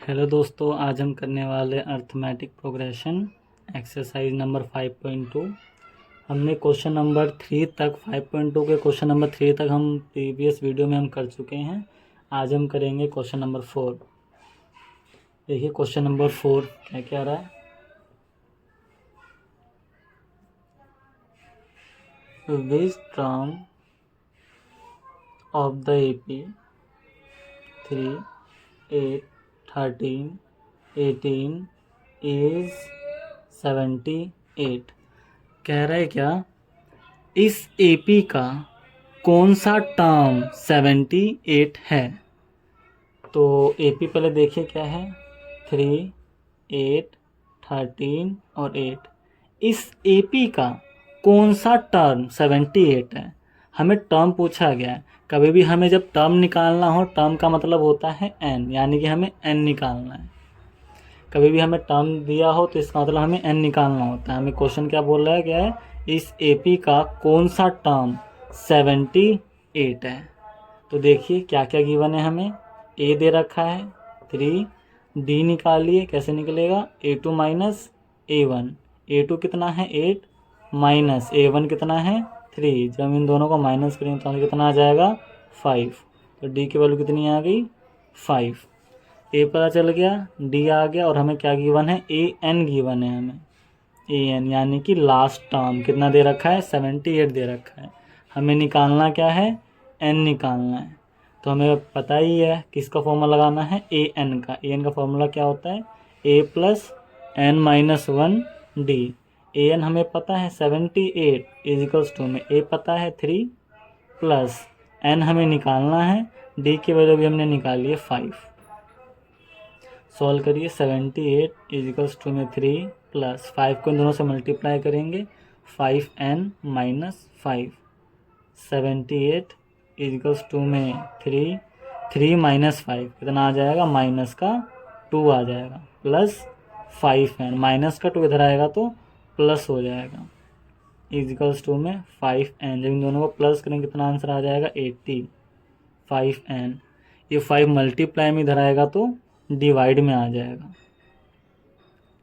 Hello दोस्तों, आज हम करने वाले अर्थमेटिक प्रोग्रेशन एक्सरसाइज नंबर 5.2। हमने क्वेश्चन नंबर 3 तक 5.2 के क्वेश्चन नंबर 3 तक हम प्रीवियस वीडियो में हम कर चुके हैं। आज हम करेंगे क्वेश्चन नंबर 4। देखिए क्वेश्चन नंबर 4 क्या क्या रहा है। Which term of the AP 3, 8, 13, 18 is 78। कह रहा है क्या, इस एपी का कौन सा टर्म 78 है। तो एपी पहले देखिए क्या है, 3, 8, 13 और 8। इस एपी का कौन सा टर्म 78 है। हमें टर्म पूछा गया है। कभी भी हमें जब टर्म निकालना हो, टर्म का मतलब होता है n, यानी कि हमें n निकालना है। कभी भी हमें टर्म दिया हो तो इसका मतलब हमें n निकालना होता है। हमें क्वेश्चन क्या बोल रहा है, क्या है, इस एपी का कौन सा टर्म 78 है। तो देखिए क्या क्या गिवन है। हमें a दे रखा है 3, d निकालिए, कैसे निकलेगा, a2 माइनस a1। a2 कितना है 8 माइनस a1 कितना है 3। जब हम इन दोनों को माइनस करेंगे तो हमें कितना आ जाएगा 5। तो d की वैल्यू कितनी आ गई 5। ए पता चल गया, डी आ गया, और हमें क्या गिवन है, ए एन गिवन है हमें, ए एन यानी कि लास्ट टर्म कितना दे रखा है 78 दे रखा है। हमें निकालना क्या है, एन निकालना है। तो हमें पता ही है किसका फॉर्मूला लगाना है, ए एन का। ए एन का फॉर्मूला क्या होता है, ए plus n minus 1 D. A N हमें पता है 78 इजिकल्स टू में ए पता है 3 प्लस एन हमें निकालना है, डी की वैल्यू भी हमने निकाली है 5। सॉल्व करिए, 78 इजिकल्स टू में 3 प्लस 5 को इन दोनों से मल्टीप्लाई करेंगे, 5n माइनस 5। 78 इजिकल्स टू में 3 माइनस 5 कितना आ जाएगा, माइनस का 2 आ जाएगा, प्लस 5n माइनस का 2 इधर आएगा तो प्लस हो जाएगा, इजिकल्स टू में 5n। जब इन दोनों को प्लस करेंगे कितना आंसर आ जाएगा 80। 5n, ये 5 मल्टीप्लाई में इधर आएगा तो डिवाइड में आ जाएगा।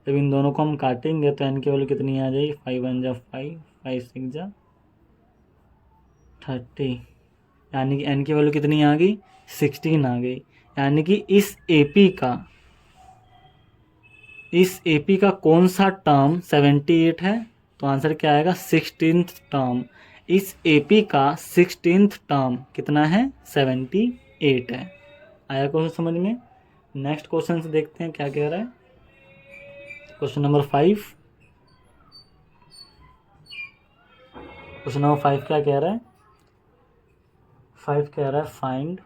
जब इन दोनों को हम काटेंगे तो n की वैल्यू कितनी आ जाएगी, 5 1 जा 5, 5 6 जा 30, यानी कि n की वैल्यू कितनी आ गई 16 आ गई। यानी कि इस एपी का कौन सा टर्म 78 है। तो आंसर क्या आएगा, 16th टर्म। इस एपी का 16th टर्म कितना है 78 है। आया क्वेश्चन समझ में। नेक्स्ट क्वेश्चन से देखते हैं क्या कह रहा है। Question number 5। क्वेश्चन नंबर 5 क्या कह रहा है, 5 कह रहा है find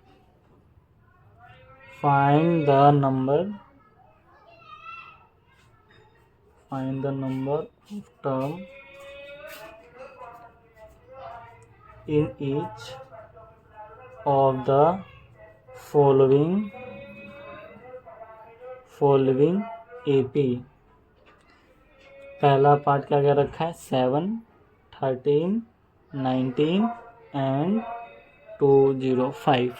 the number of term in each of the following AP. पहला पार्ट क्या कह रखा है, 7, 13, 19 एंड 205।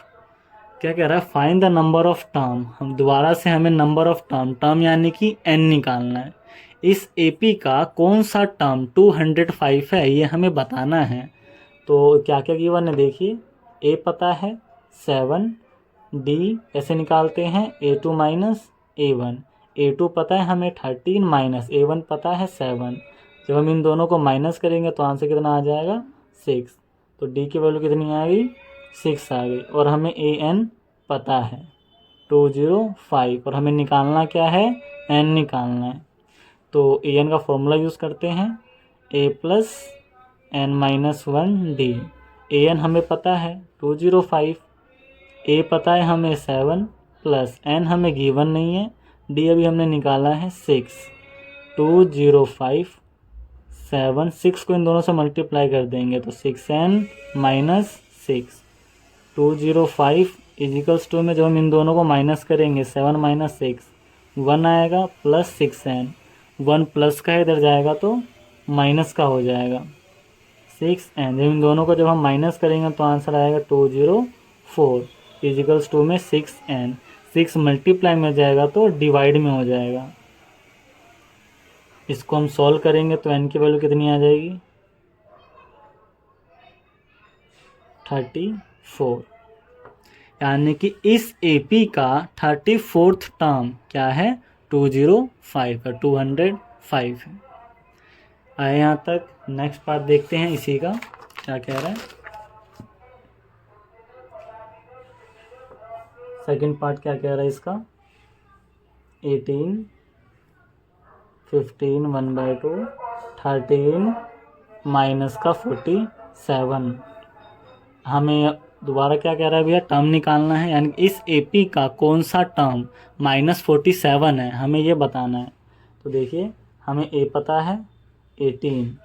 क्या कह रहा है, find the number of term. हम दोबारा से हमें नंबर ऑफ टर्म यानी कि n निकालना है। इस एपी का कौन सा टर्म 205 है, ये हमें बताना है। तो क्या क्या गिवन है देखिए, ए पता है 7, डी कैसे निकालते हैं, a2 माइनस a1। a2 पता है हमें 13 माइनस a1 पता है 7। जब हम इन दोनों को माइनस करेंगे तो आंसर कितना आ जाएगा 6। तो डी की वैल्यू कितनी आ गई 6 आ गई, और हमें ए एन पता है 205, और हमें निकालना क्या है, एन निकालना है। तो ए एन का फॉर्मूला यूज़ करते हैं, ए plus n minus 1 D. A N हमें पता है 205, ए पता है हमें 7 प्लस एन हमें गिवन नहीं है, डी अभी हमने निकाला है 6। 205 7, 6 को इन दोनों से मल्टीप्लाई कर देंगे तो 6n माइनस 6। 205 इजिकल्स टू में जब हम इन दोनों को माइनस करेंगे, 7 माइनस 6 1 आएगा, प्लस 6n, 1 प्लस का इधर जाएगा तो माइनस का हो जाएगा 6n। जब इन दोनों को जब हम माइनस करेंगे तो आंसर आएगा 204 इजिकल्स टू में 6n। 6 मल्टीप्लाई में जाएगा तो डिवाइड में हो जाएगा। इसको हम सॉल्व करेंगे तो n की वैल्यू कितनी आ जाएगी 34, यानी कि इस AP का 34th टर्म क्या है 205 है, 205 है। आए यहाँ तक। नेक्स्ट पार्ट देखते हैं इसी का क्या कह रहा है। सेकंड पार्ट क्या कह रहा है इसका 18, 15, 1/2, 13 माइनस का 47। हमें दोबारा क्या कह रहा है भैया टर्म निकालना है, यानी इस AP का कौन सा टर्म -47 है हमें ये बताना है। तो देखिए हमें A पता है 18,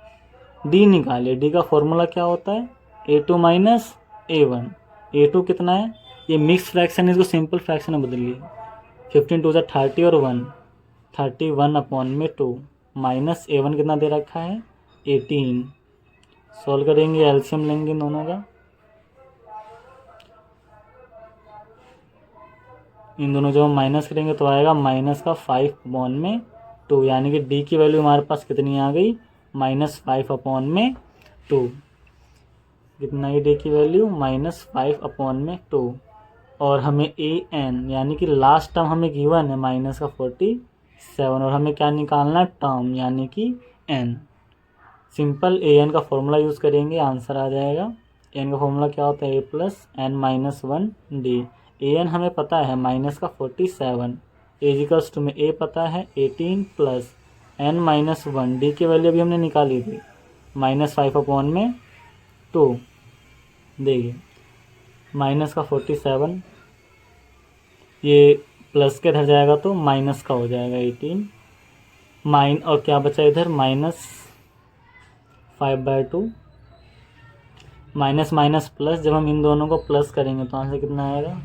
D निकालिए। D का फॉर्मूला क्या होता है A2 माइनस A1। A2 कितना है, ये मिक्स फ्रैक्शन है, इसको सिंपल फ्रैक्शन में बदलिए। 15 2 30 और 1 31/2 माइनस A1 कितना दे रखा है 18। सॉल्व करेंगे, एलसीएम लेंगे दोनों का। इन दोनों जब हम माइनस करेंगे तो आएगा माइनस का 5/2, यानी कि D की वैल्यू हमारे पास कितनी आ गई -5/2। कितना है D की वैल्यू -5/2। और हमें AN यानी कि लास्ट टर्म हमें गिवन है माइनस का 47, और हमें क्या निकालना है टर्म यानी कि N। सिंपल AN का फॉर्मूला यूज़ करेंगे, आंसर आ जाएगा। N का फॉर्मूला क्या होता है A + n-1D। AN हमें पता है माइनस का 47, एजिकल्स टू में A पता है 18 + n-1। D की वैल्यू अभी हमने निकाली थी -5/2। देखिए माइनस का 47, ये प्लस के इधर जाएगा तो माइनस का हो जाएगा 18 और क्या बचा इधर -5/2। माइनस माइनस प्लस, जब हम इन दोनों को प्लस करेंगे तो आंसर कितना आएगा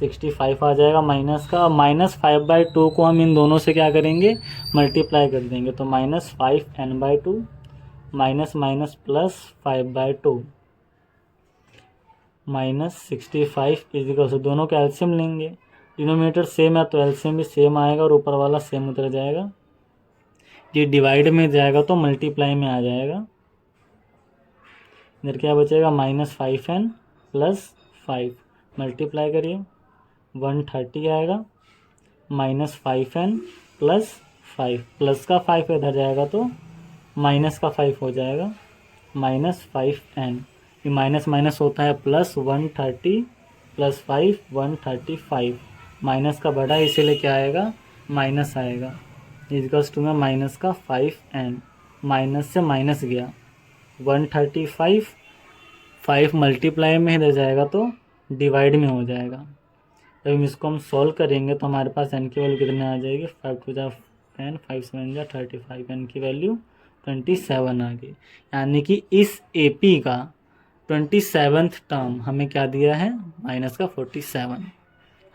65 आ जाएगा माइनस का। -5/2 को हम इन दोनों से क्या करेंगे मल्टीप्लाई कर देंगे तो -5n/2 minus minus plus 5/2 -65 is equal से दोनों का एलसीएम लेंगे। डिनोमिनेटर सेम है तो एलसीएम भी सेम आएगा और ऊपर वाला सेम उतर जाएगा। ये डिवाइड में जाएगा तो मल्टीप्लाई में आ जाएगा। इधर क्या बचेगा -5n + 5 मल्टीप्लाई करिए 130 आएगा। -5n + 5 प्लस का 5 इधर जाएगा तो माइनस का 5 हो जाएगा -5n। ये माइनस माइनस होता है प्लस 130 + 5 135। माइनस का बड़ा इसीलिए क्या आएगा माइनस आएगा। इजिकल्स टू में माइनस का 5n, माइनस से माइनस गया 135, 5 मल्टीप्लाई में इधर जाएगा तो डिवाइड में हो जाएगा। जब इसको हम सॉल्व करेंगे तो हमारे पास n की वैल्यू कितने आ जाएगी 5 × 2 = 10, 5 × 7 = 35, n की वैल्यू 27 आ गई। यानी कि इस AP का 27th टर्म हमें क्या दिया है माइनस का 47।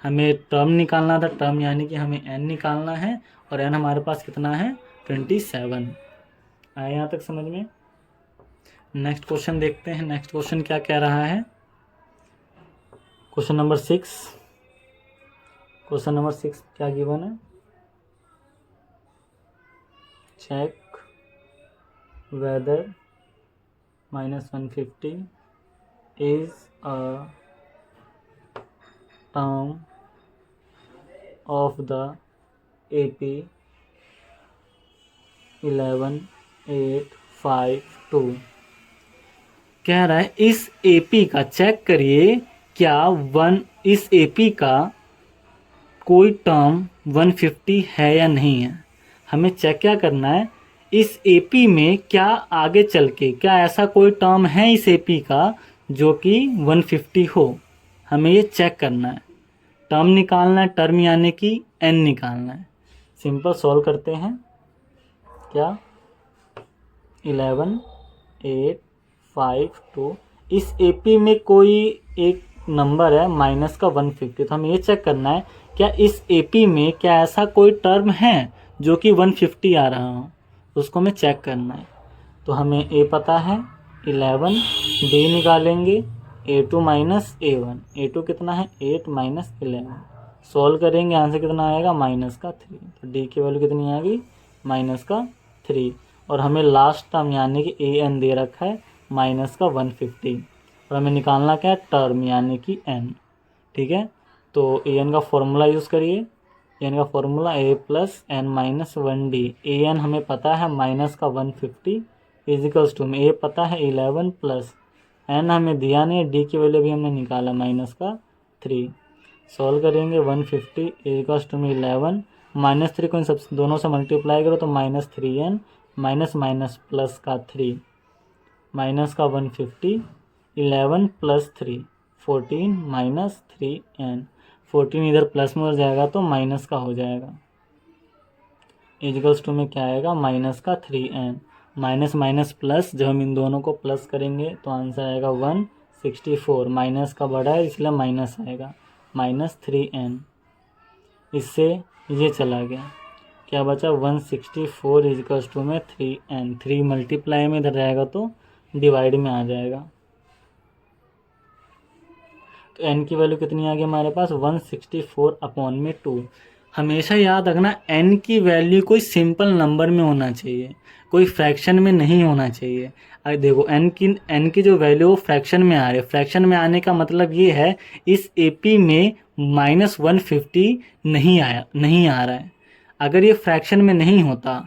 हमें टर्म निकालना था, टर्म यानी कि हमें n निकालना है और n हमारे पास कितना है 27। आए यहाँ तक समझ में। नेक्स्ट क्वेश्चन देखते हैं। नेक्स्ट क्वेश्चन क्या कह रहा है, क्वेश्चन नंबर 6। क्वेश्चन नंबर 6 क्या गिवन है, check whether -150 is a term of the AP 11852। कह रहा है इस AP का चेक करिए क्या इस AP का कोई टर्म 150 है या नहीं है। हमें चेक क्या करना है इस AP में क्या आगे चल के क्या ऐसा कोई टर्म है इस AP का जो कि 150 हो। हमें ये चेक करना है, टर्म निकालना है, टर्म यानी कि n निकालना है। सिंपल सॉल्व करते हैं। क्या 11852 इस AP में कोई एक नंबर है माइनस का 150, तो हमें ये चेक करना है क्या इस AP में क्या ऐसा कोई टर्म है जो कि 150 आ रहा हो, उसको हमें चेक करना है। तो हमें A पता है 11, D निकालेंगे A2 माइनस A1, A2 कितना है 8 माइनस 11, सॉल्व करेंगे आंसर कितना आएगा -3। तो डी की वैल्यू कितनी आएगी -3। और हमें लास्ट टर्म यानी कि an दे रखा है -150, और हमें निकालना क्या है टर्म यानी कि n। ठीक है, तो an का फॉर्मूला यूज़ करिए। an का formula a plus n minus 1d। an हमें पता है -150 इजिकल्स टू में a पता है 11 प्लस n हमें दिया नहीं, d की वैल्यू भी हमने निकाला -3। सॉल्व करेंगे 150 इजिकल्स टू में 11 -3 को इन सब दोनों से मल्टीप्लाई करो तो -3n माइनस माइनस प्लस का 3 माइनस का 150 11 प्लस 3 14 माइनस 3n 14 इधर प्लस में हो जाएगा तो माइनस का हो जाएगा। इजिकल्स टू में क्या आएगा -3n माइनस माइनस प्लस, जब हम इन दोनों को प्लस करेंगे तो आंसर आएगा 164। माइनस का बड़ा है इसलिए माइनस आएगा -3n। इससे ये चला गया, क्या बचा 164 इजिकल्स टू में 3n। 3 मल्टीप्लाई में इधर रहेगा तो डिवाइड में आ जाएगा। तो n की वैल्यू कितनी आ गई हमारे पास 164/2। हमेशा याद रखना n की वैल्यू कोई सिंपल नंबर में होना चाहिए, कोई फ्रैक्शन में नहीं होना चाहिए। अगर देखो n की जो वैल्यू वो फ्रैक्शन में आ रही है, फ्रैक्शन में आने का मतलब ये है इस AP में -150 नहीं आ रहा है। अगर ये फ्रैक्शन में नहीं होता,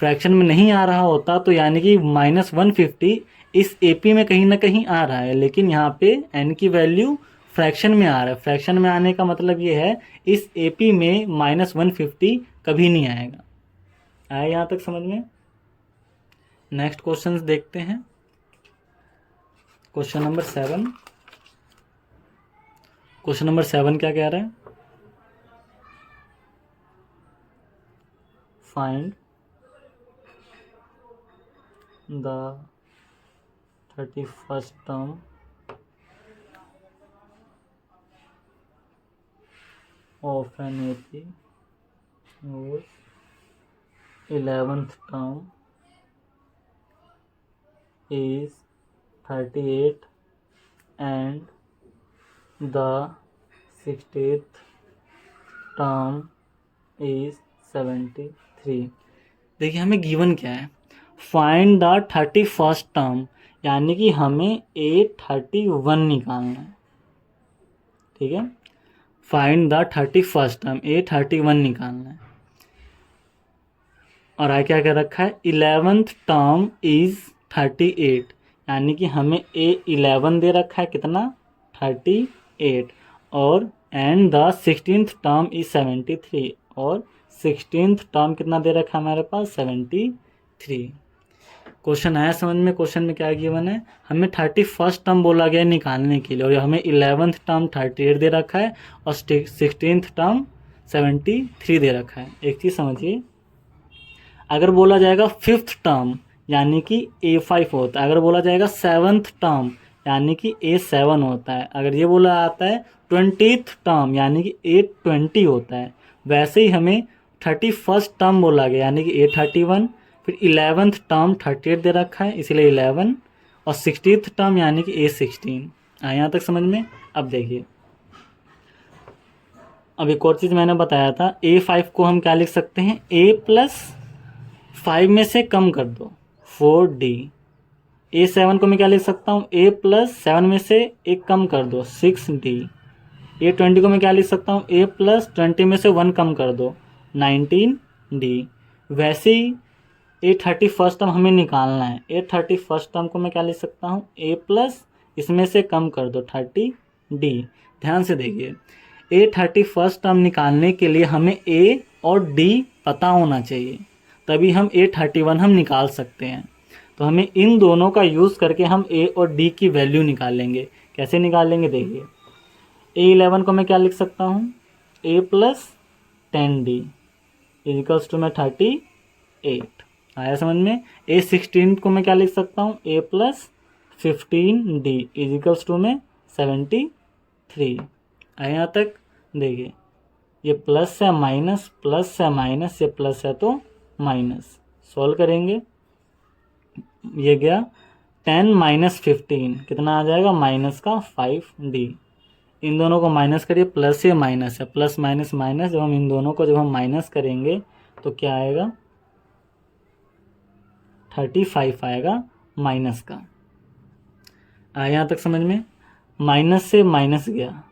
फ्रैक्शन में नहीं आ रहा होता तो यानी कि -150 इस AP में कहीं ना कहीं आ रहा है, लेकिन यहाँ पे n की वैल्यू फ्रैक्शन में आ रहा है। फ्रैक्शन में आने का मतलब ये है इस AP में -150 कभी नहीं आएगा। आया यहाँ तक समझ में? नेक्स्ट क्वेश्चन देखते हैं। Question number 7। क्वेश्चन नंबर 7 क्या कह रहा है? Find the 31st term of an AP whose 11th term is 38 and the 60th term is 73। देखिए हमें गिवन क्या है, फाइंड द 31st टर्म, यानी कि हमें A31 निकालना है। ठीक है, find the 31st term A31 निकालना है। और आगे क्या कर रखा है 11th टर्म इज 38, यानी कि हमें A11 दे रखा है कितना 38, और and the 16th term is 73, और 16th टर्म कितना दे रखा है हमारे पास 73। क्वेश्चन आया समझ में? क्वेश्चन में क्या गिवन है, हमें 31st टर्म बोला गया निकालने के लिए, और हमें 11th टर्म 38 दे रखा है और 16th टर्म 73 दे रखा है। एक चीज़ समझिए, अगर बोला जाएगा 5th टर्म यानी कि A5 होता है, अगर बोला जाएगा 7th टर्म यानी कि A7 होता है, अगर ये बोला आता है 20th टर्म यानी कि A20 होता है, वैसे ही हमें 31st टर्म बोला गया यानी कि A31, फिर 11th टर्म 38 दे रखा है इसलिए 11, और 60th टर्म यानी कि A16। यहाँ तक समझ में? अब देखिए, अब एक और चीज़ मैंने बताया था, A5 को हम क्या लिख सकते हैं, A+5 में से कम कर दो 4D। A7 को मैं क्या लिख सकता हूँ, A+7 में से एक कम कर दो 6D। A20 को मैं क्या लिख सकता हूँ, A+20 में से 1 कम कर दो 19D। वैसे ही A31st टर्म हमें निकालना है, A31st टर्म को मैं क्या लिख सकता हूँ, A+ इसमें से कम कर दो 30D। ध्यान से देखिए, A31st टर्म निकालने के लिए हमें A और D पता होना चाहिए, तभी हम A31 हम निकाल सकते हैं। तो हमें इन दोनों का यूज़ करके हम A और D की वैल्यू निकालेंगे। कैसे निकालेंगे देखिए, A11 को मैं क्या लिख सकता हूँ, A+10D इजिकल्स टू में 38। आया समझ में? A16 को मैं क्या लिख सकता हूँ, A+15D इजिकल्स टू में 73। आया यहाँ तक? देखिए ये प्लस है माइनस, प्लस है माइनस, ये प्लस है तो माइनस। सॉल्व करेंगे, ये गया 10 माइनस 15 कितना आ जाएगा, माइनस का 5D। इन दोनों को माइनस करिए, प्लस से माइनस है, प्लस माइनस माइनस, जब हम इन दोनों को जब हम माइनस करेंगे तो क्या आएगा, 35 आएगा माइनस का। आया यहाँ तक समझ में। माइनस से माइनस गया,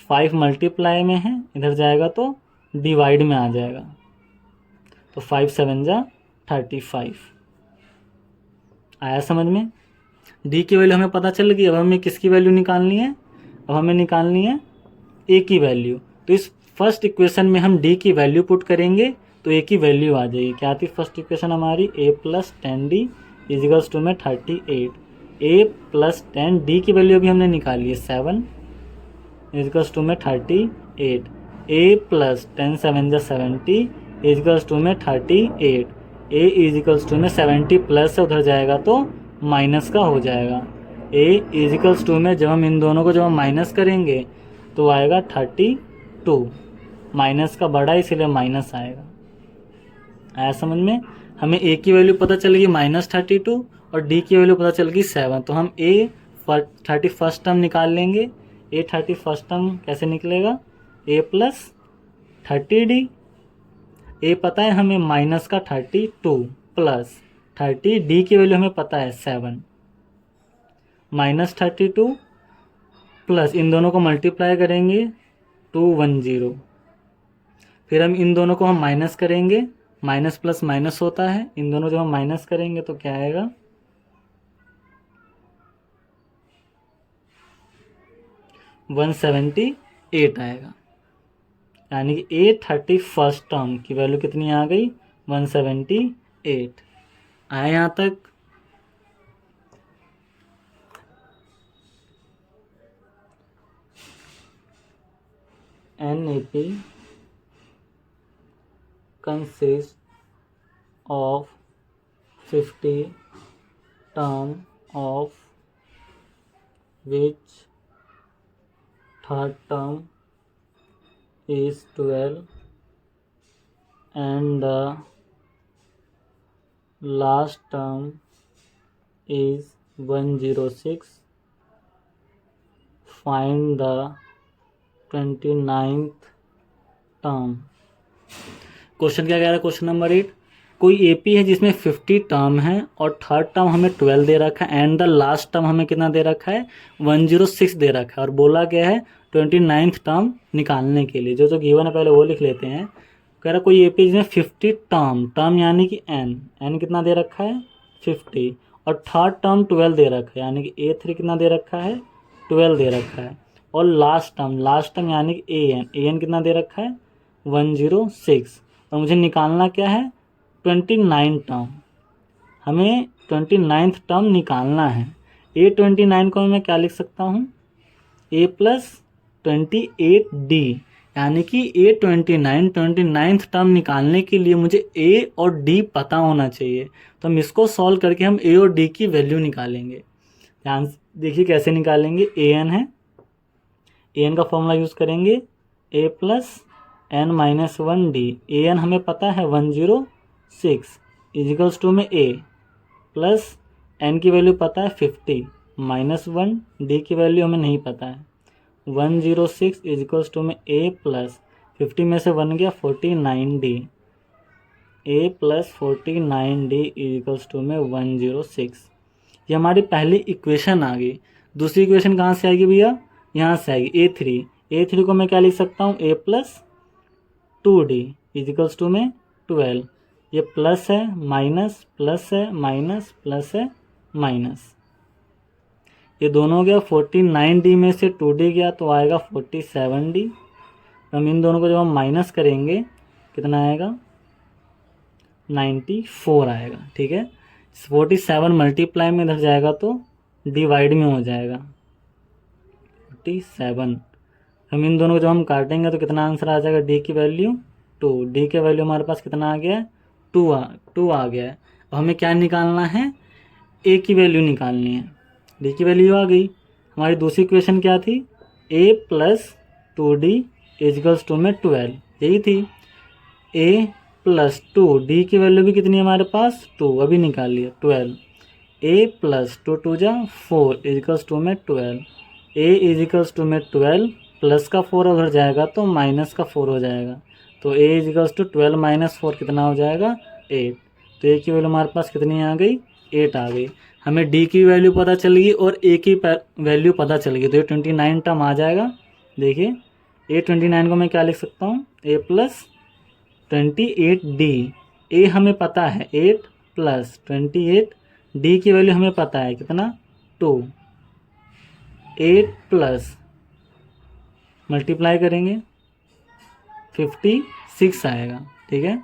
5 मल्टीप्लाई में है, इधर जाएगा तो डिवाइड में आ जाएगा, तो 5 7 जा 35। आया समझ में। डी की वैल्यू हमें पता चल गई। अब हमें किसकी वैल्यू निकालनी है, अब हमें निकालनी है ए की वैल्यू। तो इस फर्स्ट इक्वेशन में हम डी की वैल्यू पुट करेंगे तो ए की वैल्यू आ जाएगी। क्या थी फर्स्ट इक्वेशन हमारी, a plus 10D equals to में 38। a प्लस 10D की वैल्यू अभी हमने निकाली है 7 इजिकल्स टू में 38। a प्लस 10 7 जा 70 इजिकल्स टू में 38। a इजिकल्स टू में 70 प्लस है, उधर जाएगा तो माइनस का हो जाएगा। a इजिकल्स टू में जब हम इन दोनों को जब हम माइनस करेंगे तो आएगा 32। माइनस का बड़ा इसलिए माइनस आएगा। आया समझ में। हमें a की वैल्यू पता चल गई -32 और d की वैल्यू पता चल गई 7। तो हम a 31st टर्म निकाल लेंगे। a 31st टर्म कैसे निकलेगा, a प्लस 30D। a पता है हमें माइनस का 32 प्लस 30D की वैल्यू हमें पता है 7। -32 प्लस इन दोनों को मल्टीप्लाई करेंगे 210। फिर हम इन दोनों को हम माइनस करेंगे, माइनस प्लस माइनस होता है, इन दोनों जब हम माइनस करेंगे तो क्या आएगा, 178 आएगा। यानी कि ए 31st टर्म की वैल्यू कितनी आ गई, 178। आए यहाँ तक। NAP consists of 50 term of which third term is 12 and the last term is 106. Find the 29th term. Question क्या कह रहा है, क्वेश्चन नंबर 8, कोई एपी है जिसमें 50 टर्म है और थर्ड टर्म हमें 12 दे रखा है एंड द लास्ट टर्म हमें कितना दे रखा है, 106 दे रखा है, और बोला गया है 29th टर्म निकालने के लिए। जो गिवन है पहले वो लिख लेते हैं। कह रहा कोई एपी जिसमें 50 टर्म यानी कि एन कितना दे रखा है 50, और थर्ड टर्म 12 दे रखा है, यानी कि A3 कितना दे रखा है 12 दे रखा है, और लास्ट टर्म यानी कि एन कितना दे रखा है 106। और मुझे निकालना क्या है 29 टर्म। हमें 29th टर्म निकालना है। A29 को मैं क्या लिख सकता हूँ, a प्लस 28D, यानी कि A29 टर्म निकालने के लिए मुझे a और d पता होना चाहिए। तो हम इसको सॉल्व करके हम a और d की वैल्यू निकालेंगे। ध्यान देखिए कैसे निकालेंगे। an है, an का फॉर्मूला यूज़ करेंगे a प्लस n-1d। an हमें पता है 106 इजिकल्स टू में a प्लस n की वैल्यू पता है 50 -1 d की वैल्यू हमें नहीं पता है, 106 इजिकल्स टू में a प्लस 50 में से 1 गया 49d, a plus 49d इजिकल्स to में 106। ये हमारी पहली इक्वेशन आ गई। दूसरी इक्वेशन कहाँ से आएगी भैया, यहाँ से आएगी A3 को मैं क्या लिख सकता हूँ a प्लस 2d इजिकल्स टू में 12। ये प्लस है माइनस, प्लस है माइनस, प्लस है माइनस, ये दोनों हो गया। 49d में से 2d गया तो आएगा 47d। हम इन दोनों को जब हम माइनस करेंगे कितना आएगा 94 आएगा। ठीक है, 47 मल्टीप्लाई में इधर जाएगा तो डिवाइड में हो जाएगा 47। हम इन दोनों को जब हम काटेंगे तो कितना आंसर आ जाएगा, d की वैल्यू 2। d की वैल्यू हमारे पास कितना आ गया है 2 आ गया है। और हमें क्या निकालना है, a की वैल्यू निकालनी है। d की वैल्यू आ गई। हमारी दूसरी इक्वेशन क्या थी, a प्लस 2d इजिकल्स टू में 12, यही थी। a प्लस 2, d की वैल्यू भी कितनी है हमारे पास 2, अभी निकाल लिया 12। ए प्लस टू जा 4 इजिकल्स टू में 12, ए इजिकल्स टू में 12 प्लस का 4 उधर जाएगा तो माइनस का 4 हो जाएगा, तो ए इजिकल्स टू 12 माइनस 4 कितना हो जाएगा 8। तो ए की वैल्यू हमारे पास कितनी आ गई 8 आ गई। हमें डी की वैल्यू पता चल गई और ए की वैल्यू पता चल गई, तो ये 29 टर्म आ जाएगा। देखिए ए 29 को मैं क्या लिख सकता हूँ, ए प्लस 28 डी, ए हमें पता है 8 प्लस 28, डी की वैल्यू हमें पता है कितना 2, 8 प्लस मल्टीप्लाई करेंगे 56 आएगा। ठीक है,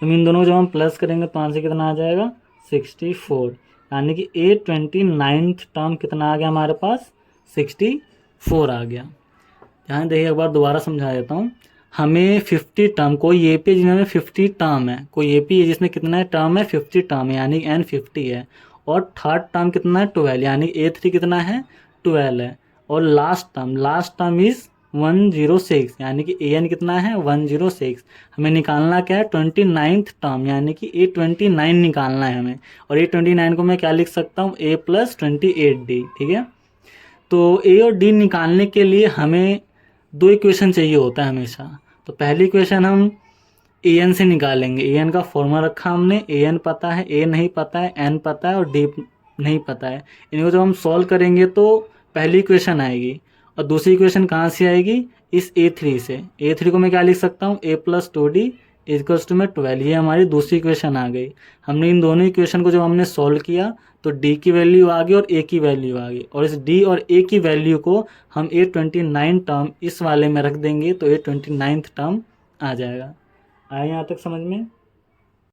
तो इन दोनों को जब हम प्लस करेंगे तो आंसर कितना आ जाएगा 64, यानी कि ए 29th टर्म कितना आ गया हमारे पास 64 आ गया। यहाँ देखिए एक बार दोबारा समझा देता हूँ। हमें 50 टर्म, कोई ए पी जिसमें 50 टर्म है, कोई ए पी है जिसमें कितना टर्म है 50 टर्म है, यानी एन 50 है, और थर्ड टर्म कितना है 12, यानी A3 कितना है 12 है, और लास्ट टर्म इज़ 106, यानी कि एन कितना है 106। हमें निकालना क्या है 29th टर्म, यानी कि A29 निकालना है हमें, और A29 को मैं क्या लिख सकता हूँ A प्लस 28D। ठीक है, तो ए और डी निकालने के लिए हमें दो इक्वेशन चाहिए होता है हमेशा। तो पहली इक्वेशन हम ए एन से निकालेंगे, ए एन का फॉर्मूला रखा हमने, ए एन पता है, ए नहीं पता है, एन पता है और डी नहीं पता है। इनको जब हम सॉल्व करेंगे तो पहली इक्वेशन आएगी, और दूसरी इक्वेशन कहाँ से आएगी इस A3 से। A3 को मैं क्या लिख सकता हूँ A plus 2D equals to में 12, ये हमारी दूसरी इक्वेशन आ गई। हमने इन दोनों इक्वेशन को जब हमने सॉल्व किया तो D की वैल्यू आ गई और A की वैल्यू आ गई, और इस D और A की वैल्यू को हम A29 टर्म इस वाले में रख देंगे तो A29th टर्म आ जाएगा। आए यहाँ तक समझ में?